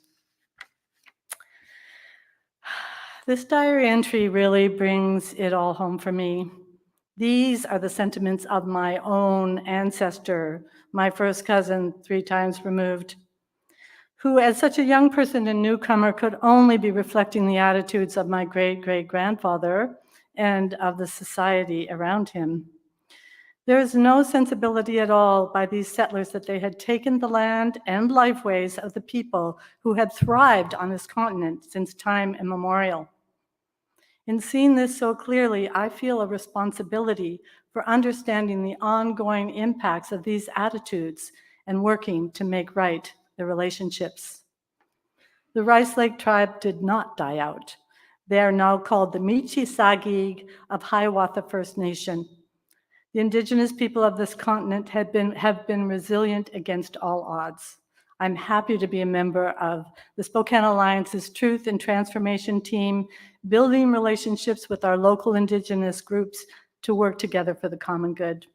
This diary entry really brings it all home for me. These are the sentiments of my own ancestor, my first cousin, 3 times removed, who as such a young person and newcomer could only be reflecting the attitudes of my great-great-grandfather and of the society around him. There is no sensibility at all by these settlers that they had taken the land and lifeways of the people who had thrived on this continent since time immemorial. In seeing this so clearly, I feel a responsibility for understanding the ongoing impacts of these attitudes and working to make right the relationships. The Rice Lake tribe did not die out. They are now called the Michi-Sagig of Hiawatha First Nation. The indigenous people of this continent have been resilient against all odds. I'm happy to be a member of the Spokane Alliance's Truth and Transformation team, building relationships with our local indigenous groups to work together for the common good.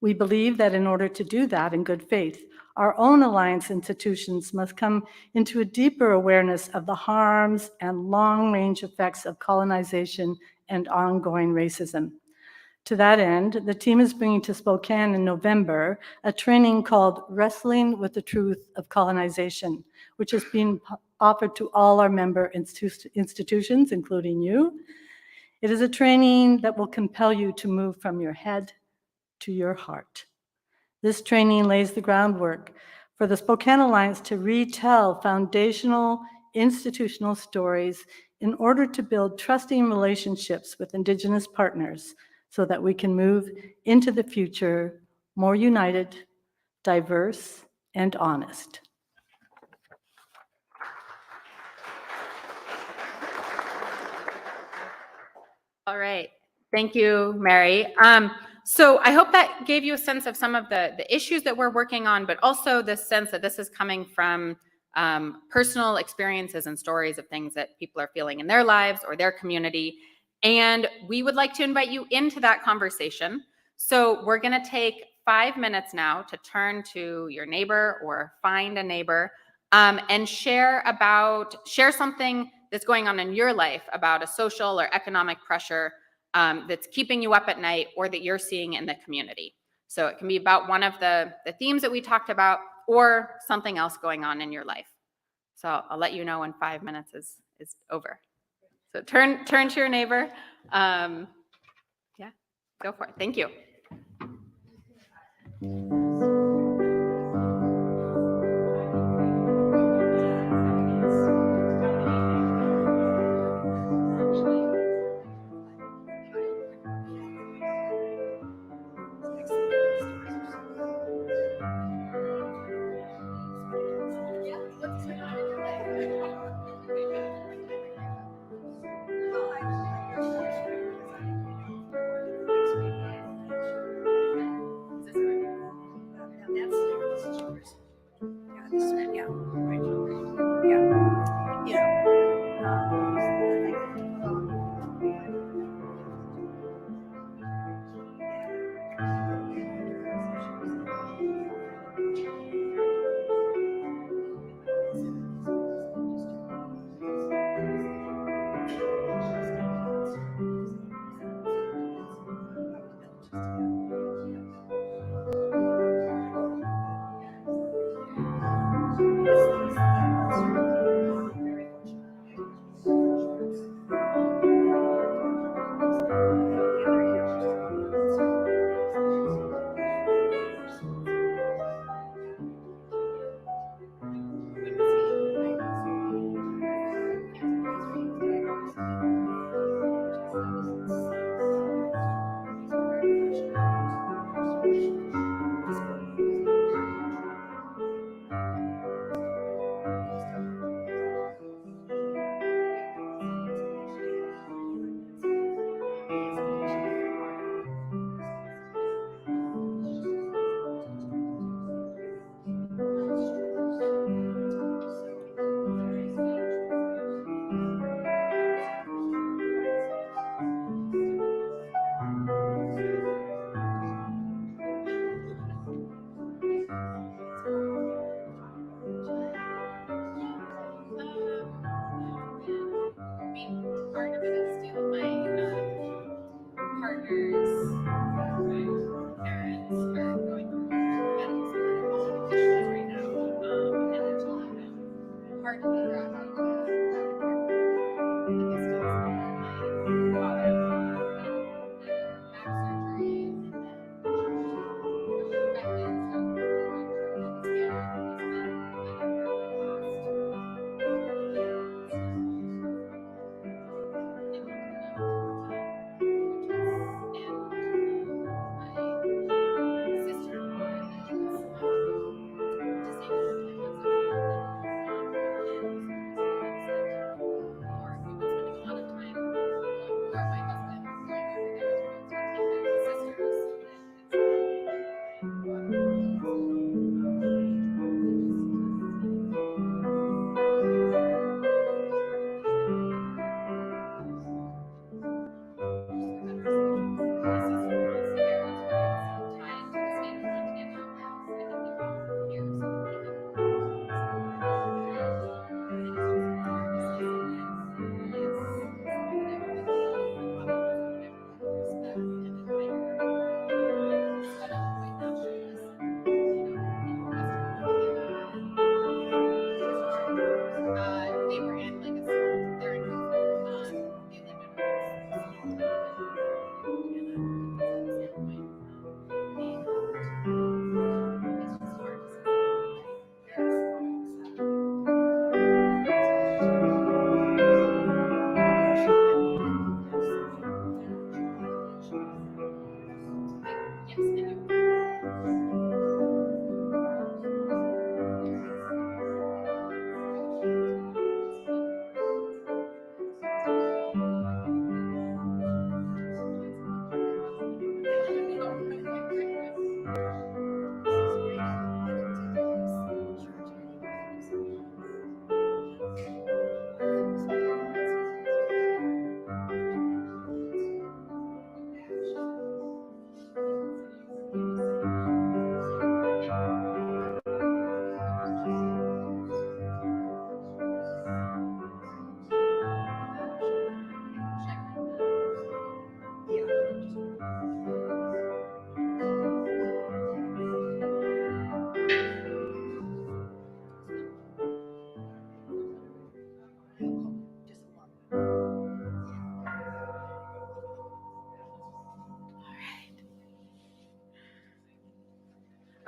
We believe that in order to do that in good faith, our own alliance institutions must come into a deeper awareness of the harms and long-range effects of colonization and ongoing racism. To that end, the team is bringing to Spokane in November a training called Wrestling with the Truth of Colonization, which is being offered to all our member institutions, including you. It is a training that will compel you to move from your head to your heart. This training lays the groundwork for the Spokane Alliance to retell foundational institutional stories in order to build trusting relationships with indigenous partners so that we can move into the future more united, diverse, and honest. All right. Thank you, Mary. So I hope that gave you a sense of some of the issues that we're working on, but also the sense that this is coming from personal experiences and stories of things that people are feeling in their lives or their community. And we would like to invite you into that conversation. So we're going to take 5 minutes now to turn to your neighbor or find a neighbor and share something that's going on in your life about a social or economic pressure that's keeping you up at night or that you're seeing in the community. So it can be about one of the themes that we talked about or something else going on in your life. So I'll let you know when 5 minutes is over. So turn to your neighbor. Yeah, go for it. Thank you.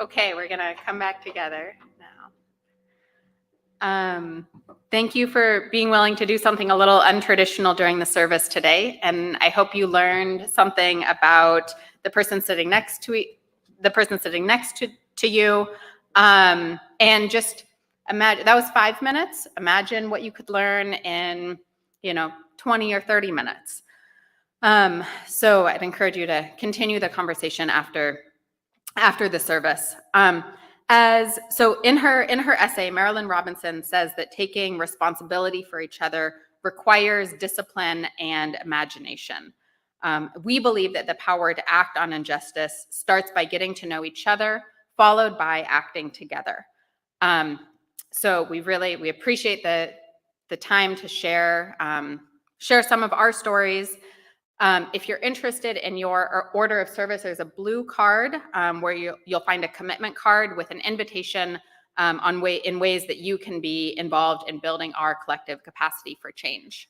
Okay, we're gonna come back together now. Thank you for being willing to do something a little untraditional during the service today, and I hope you learned something about the person sitting next to you, and just imagine that was 5 minutes. Imagine what you could learn in 20 or 30 minutes. So I'd encourage you to continue the conversation after the service. So in her essay, Marilyn Robinson says that taking responsibility for each other requires discipline and imagination. We believe that the power to act on injustice starts by getting to know each other, followed by acting together. So we appreciate the time to share some of our stories. If you're interested in your order of service, there's a blue card where you'll find a commitment card with an invitation in ways that you can be involved in building our collective capacity for change.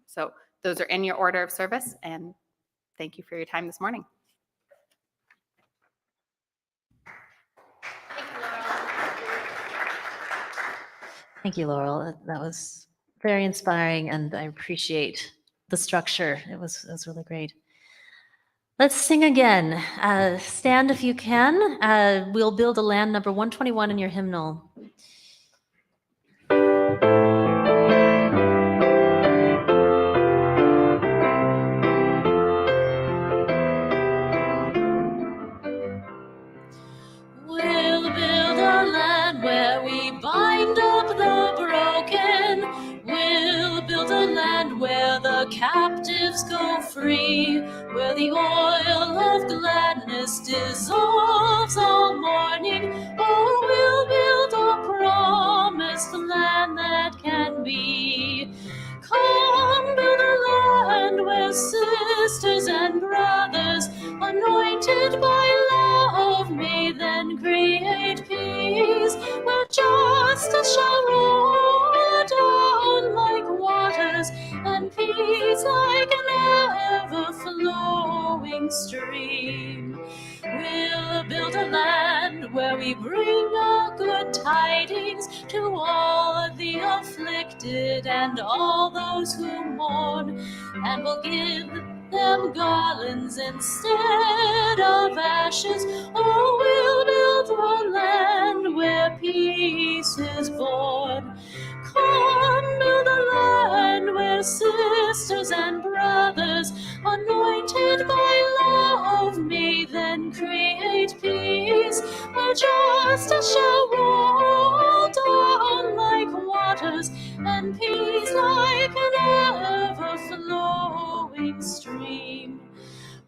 So those are in your order of service, and thank you for your time this morning. Thank you, Laurel. That was very inspiring, and I appreciate the structure. It was really great. Let's sing again. Stand if you can. We'll build a land, number 121 in your hymnal. We'll build a land where we bind up the broken. We'll build a land where the captives go free, where the oil of gladness dissolves all mourning. Oh, we'll build a promised land that can be. Come, build a land where sisters and brothers, anointed by love, may then create peace, where justice shall roll down like waters, and peace like an ever-flowing stream. We'll build a land where we bring our good tidings to all the afflicted and all those who mourn, and we'll give them garlands instead of ashes. Oh, we'll build a land where peace is born. Come, build a land where sisters and brothers, anointed by love, may then create peace, where justice shall roll down like waters, and peace like an ever-flowing stream.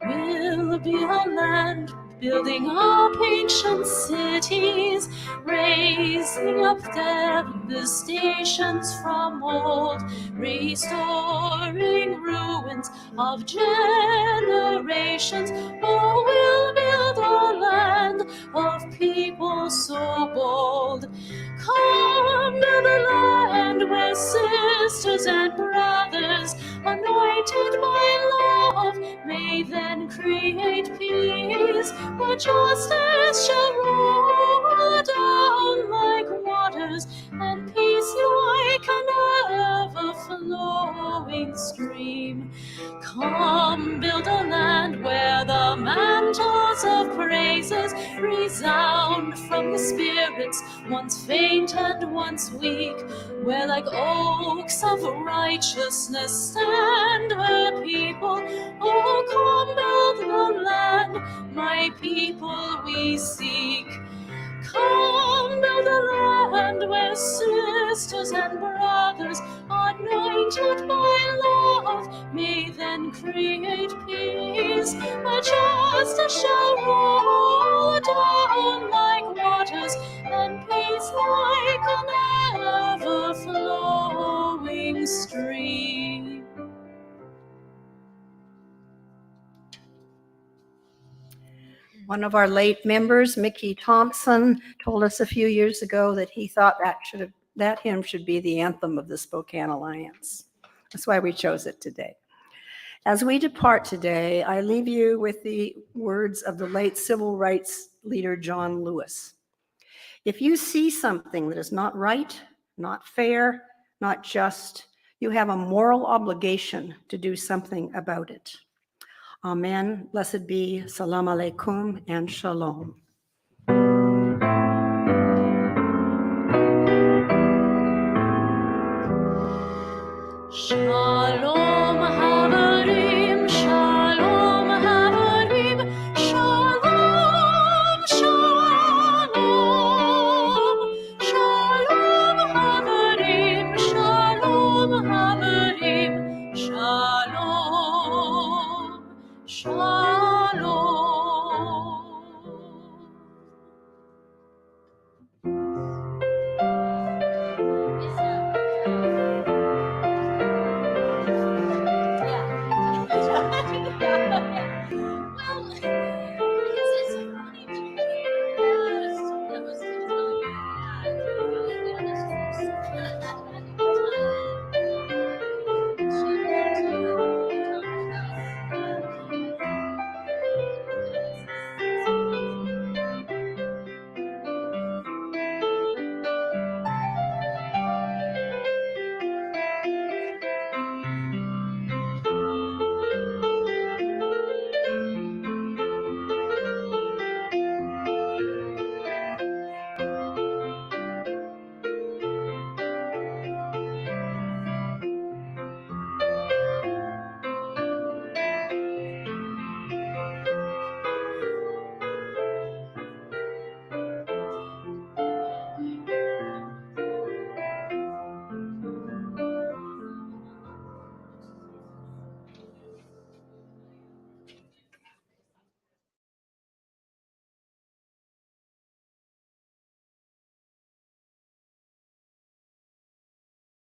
We'll be a land building up ancient cities, raising up devastations from old, restoring ruins of generations. Oh, we'll build a land of people so bold. Come, build a land where sisters and brothers, anointed by love, may then create peace, where justice shall roll down like waters, and peace like an ever-flowing stream. Come, build a land where the mantles of praises resound from the spirits once faint and once weak, where like oaks of righteousness stand her people. Oh, come, build the land, my people we seek. Come, build a land where sisters and brothers, anointed by love, may then create peace, where justice shall roll down like waters, and peace like an ever-flowing stream. One of our late members, Mickey Thompson, told us a few years ago that he thought that hymn should be the anthem of the Spokane Alliance. That's why we chose it today. As we depart today, I leave you with the words of the late civil rights leader John Lewis. If you see something that is not right, not fair, not just, you have a moral obligation to do something about it. Amen. Blessed be. Salam alaikum and shalom. Shalom.